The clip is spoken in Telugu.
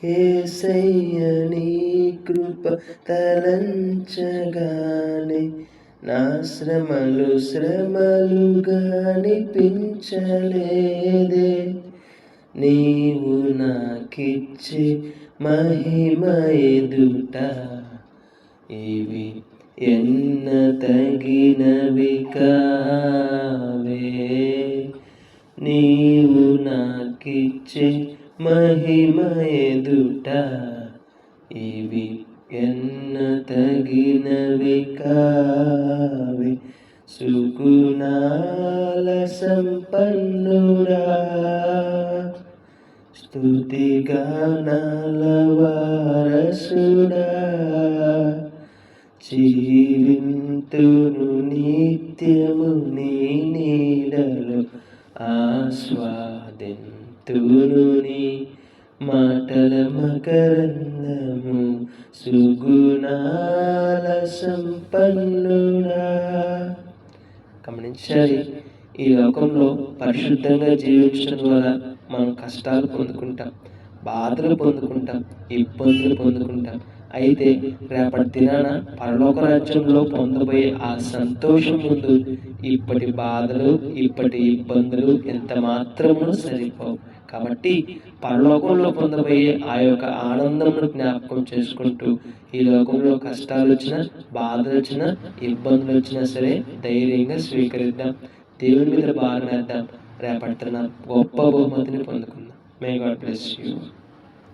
యేసయ్య నీ కృప తలంచగానే నా శ్రమలుగా అనిపించలేదే. నీవు నాకిచ్చే మహిమ ఎదుట ఇవి ఎన్న తగినవి కావే. నీవు నాకిచ్చే మహిమ ఎదుట ఇవి ఎన్న తగినవి కావే. సుగుణాల సంపన్నుడా, స్తుతిగానాల వారసుడా, జీవింతును నిత్యము నీ నీడలో ఆస్వాదింతును నీ మాటల మకరందము. సుగుణాల సంపన్నుడా. గమనించాలి, ఈ లోకంలో పరిశుద్ధంగా జీవించడం ద్వారా మనం కష్టాలు పొందుకుంటాం, బాధలు పొందుకుంటాం, ఇబ్బందులు పొందుకుంటాం. అయితే రేపటి దినాన పరలోక రాజ్యంలో పొందబోయే ఆ సంతోషం ముందు ఇప్పటి బాధలు, ఇప్పటి ఇబ్బందులు ఎంత మాత్రమును సరిపోవు. కాబట్టి పరలోకంలో పొందబోయే ఆ యొక్క ఆనందమును జ్ఞాపకం చేసుకుంటూ ఈ లోకంలో కష్టాలు వచ్చినా, బాధలు వచ్చినా, ఇబ్బందులు వచ్చినా సరే ధైర్యంగా స్వీకరిద్దాం. దేవుని మీద భారం వేద్దాం. రేపటి గొప్ప బహుమతిని పొందుకుందాం. May God bless you.